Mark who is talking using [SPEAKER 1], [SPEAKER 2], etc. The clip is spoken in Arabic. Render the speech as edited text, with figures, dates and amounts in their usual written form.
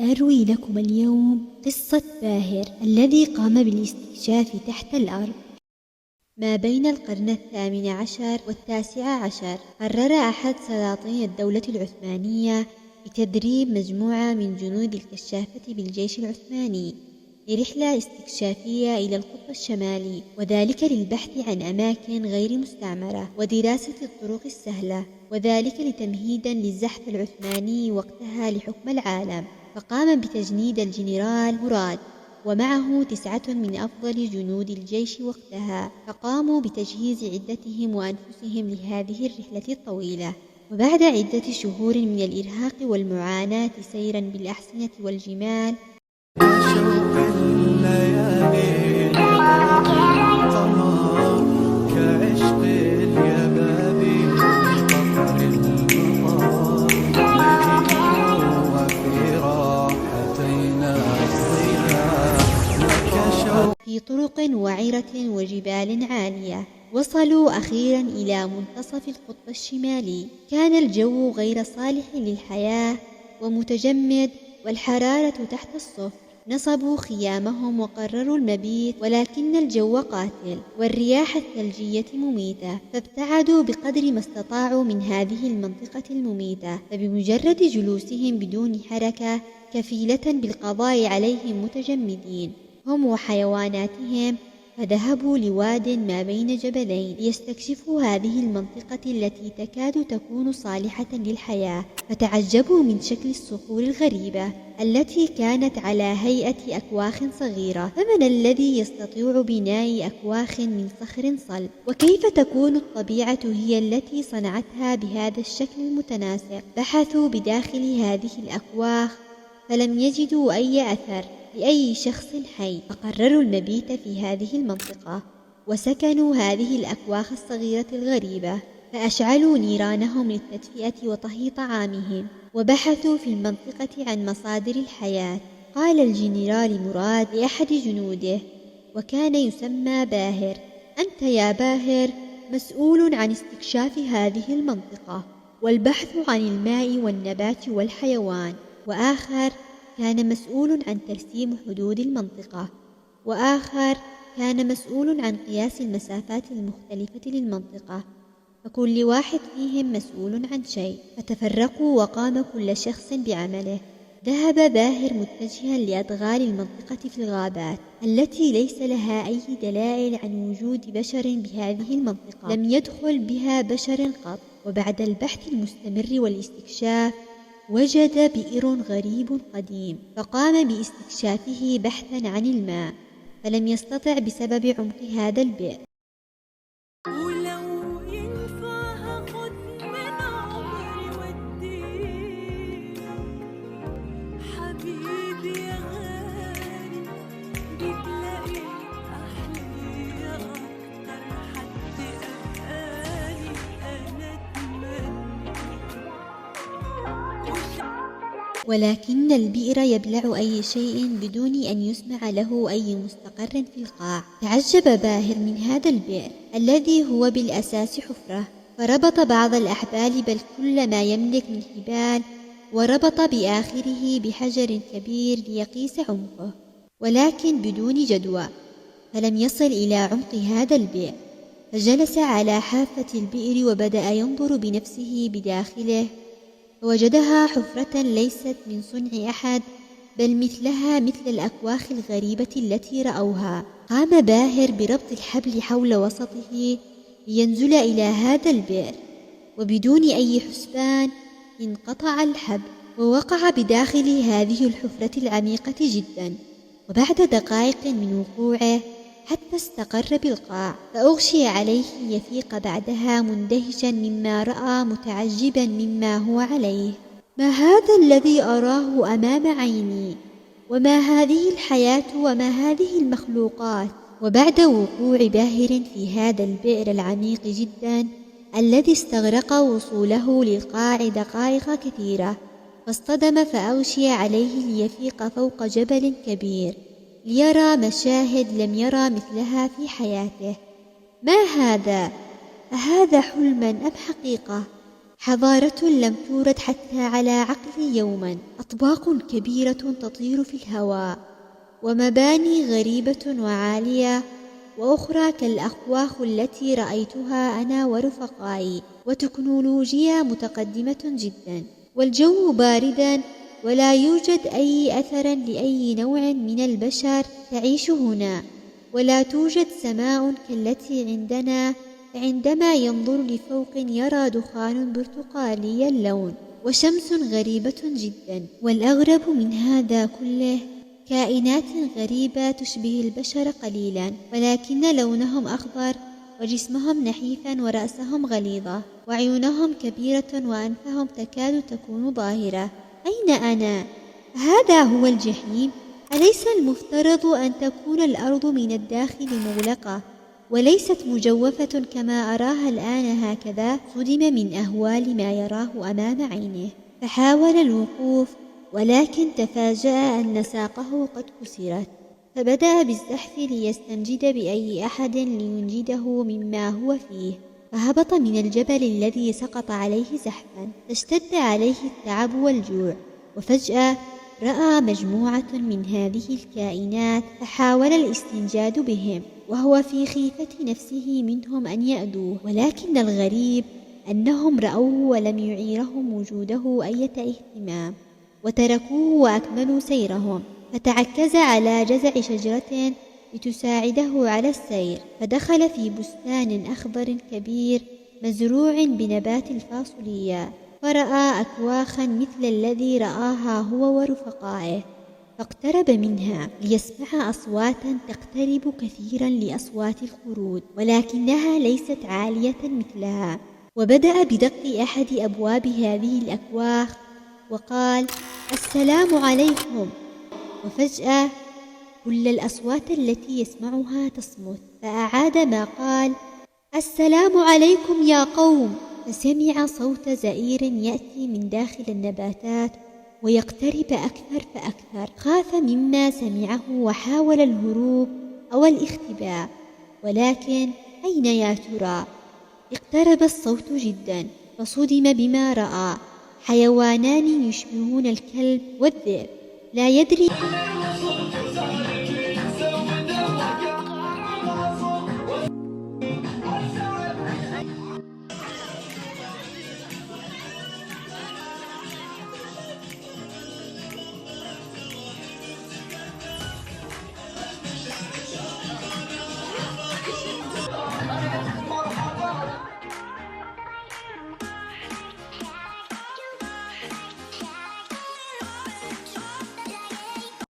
[SPEAKER 1] سأروي لكم اليوم قصة باهر الذي قام بالاستكشاف تحت الأرض. ما بين القرن 18 و19 قرر أحد سلاطين الدولة العثمانية بتدريب مجموعة من جنود الكشافة بالجيش العثماني لرحلة استكشافية إلى القطب الشمالي، وذلك للبحث عن أماكن غير مستعمرة ودراسة الطرق السهلة، وذلك لتمهيدا للزحف العثماني وقتها لحكم العالم. فقام بتجنيد الجنرال مراد ومعه 9 من أفضل جنود الجيش وقتها، فقاموا بتجهيز عدتهم وأنفسهم لهذه الرحلة الطويلة. وبعد عدة شهور من الإرهاق والمعاناة سيرا بالأحصنة والجمال،
[SPEAKER 2] شوق الليالي القمر كعشق اليبابي قطر المطر نجم وفي راحتينا الضياء
[SPEAKER 1] في طرق وعرة وجبال عالية. وصلوا أخيرا إلى منتصف القطب الشمالي. كان الجو غير صالح للحياة ومتجمد والحرارة تحت الصفر. نصبوا خيامهم وقرروا المبيت، ولكن الجو قاتل والرياح الثلجية مميتة، فابتعدوا بقدر ما استطاعوا من هذه المنطقة المميتة. فبمجرد جلوسهم بدون حركة كفيلة بالقضاء عليهم متجمدين هم وحيواناتهم، فذهبوا لواد ما بين جبلين ليستكشفوا هذه المنطقة التي تكاد تكون صالحة للحياة. فتعجبوا من شكل الصخور الغريبة التي كانت على هيئة أكواخ صغيرة. فمن الذي يستطيع بناء أكواخ من صخر صلب؟ وكيف تكون الطبيعة هي التي صنعتها بهذا الشكل المتناسق؟ بحثوا بداخل هذه الأكواخ فلم يجدوا أي أثر لأي شخص حي، فقرروا المبيت في هذه المنطقة وسكنوا هذه الأكواخ الصغيرة الغريبة. فأشعلوا نيرانهم للتدفئة وطهي طعامهم، وبحثوا في المنطقة عن مصادر الحياة. قال الجنرال مراد لأحد جنوده وكان يسمى باهر: أنت يا باهر مسؤول عن استكشاف هذه المنطقة والبحث عن الماء والنبات والحيوان. وآخر كان مسؤول عن ترسيم حدود المنطقة، وآخر كان مسؤول عن قياس المسافات المختلفة للمنطقة، فكل واحد فيهم مسؤول عن شيء. فتفرقوا وقام كل شخص بعمله. ذهب باهر متجها لأدغال المنطقة في الغابات التي ليس لها أي دلائل عن وجود بشر بهذه المنطقة، لم يدخل بها بشر قط. وبعد البحث المستمر والاستكشاف وجد بئر غريب قديم، فقام باستكشافه بحثا عن الماء، فلم يستطع بسبب عمق هذا البئر.
[SPEAKER 3] ولو ينفع هاخد من عمري واديك حبيبي يا غالي، بتلاقي أحلى أكتر حد أبقالي أنا أتمنى.
[SPEAKER 1] ولكن البئر يبلع أي شيء بدون أن يسمع له أي مستقر في القاع. تعجب باهر من هذا البئر الذي هو بالأساس حفرة، فربط بعض الأحبال بل كل ما يملك من حبال، وربط بآخره بحجر كبير ليقيس عمقه، ولكن بدون جدوى، فلم يصل إلى عمق هذا البئر. فجلس على حافة البئر وبدأ ينظر بنفسه بداخله، فوجدها حفرة ليست من صنع أحد، بل مثلها مثل الأكواخ الغريبة التي رأوها. قام باهر بربط الحبل حول وسطه لينزل إلى هذا البئر، وبدون أي حسبان انقطع الحبل ووقع بداخل هذه الحفرة العميقة جدا. وبعد دقائق من وقوعه حتى استقر بالقاع، فأغشي عليه يفيق بعدها مندهشا مما رأى متعجبا مما هو عليه. ما هذا الذي أراه أمام عيني؟ وما هذه الحياة وما هذه المخلوقات؟ وبعد وقوع باهر في هذا البئر العميق جدا الذي استغرق وصوله للقاع دقائق كثيرة، فاصطدم فأغشي عليه ليفيق فوق جبل كبير ليرى مشاهد لم يرى مثلها في حياته. ما هذا؟ أهذا حلما أم حقيقة؟ حضارة لم تورد حتى على عقلي يوما، أطباق كبيرة تطير في الهواء، ومباني غريبة وعالية، وأخرى كالأخواخ التي رأيتها أنا ورفقائي، وتكنولوجيا متقدمة جدا، والجو باردا، ولا يوجد أي أثر لأي نوع من البشر تعيش هنا، ولا توجد سماء كالتي عندنا، فعندما ينظر لفوق يرى دخان برتقالي اللون، وشمس غريبة جدا. والأغرب من هذا كله كائنات غريبة تشبه البشر قليلا، ولكن لونهم أخضر، وجسمهم نحيفا، ورأسهم غليظة، وعيونهم كبيرة، وأنفهم تكاد تكون ظاهرة. أين أنا؟ هذا هو الجحيم؟ أليس المفترض أن تكون الأرض من الداخل مغلقة وليست مجوفة كما أراها الآن هكذا؟ صدم من أهوال ما يراه أمام عينه، فحاول الوقوف، ولكن تفاجأ أن ساقه قد كسرت، فبدأ بالزحف ليستنجد بأي أحد لينجده مما هو فيه، فهبط من الجبل الذي سقط عليه زحفا، فاشتد عليه التعب والجوع، وفجأة رأى مجموعة من هذه الكائنات، فحاول الاستنجاد بهم، وهو في خيفة نفسه منهم أن يأذوه، ولكن الغريب أنهم رأوه ولم يعيرهم وجوده أي اهتمام، وتركوه وأكملوا سيرهم، فتعكز على جذع شجرة لتساعده على السير، فدخل في بستان أخضر كبير مزروع بنبات الفاصوليا، فرأى أكواخا مثل الذي رآها هو ورفقائه، فاقترب منها ليسمع أصواتا تقترب كثيرا لأصوات الخرود، ولكنها ليست عالية مثلها، وبدأ بدق أحد أبواب هذه الأكواخ وقال: السلام عليكم. وفجأة كل الأصوات التي يسمعها تصمت، فأعاد ما قال: السلام عليكم يا قوم. فسمع صوت زئير يأتي من داخل النباتات ويقترب أكثر فأكثر، خاف مما سمعه وحاول الهروب أو الاختباء، ولكن أين يا ترى؟ اقترب الصوت جدا، فصدم بما رأى، حيوانان يشبهون الكلب والذئب، لا يدري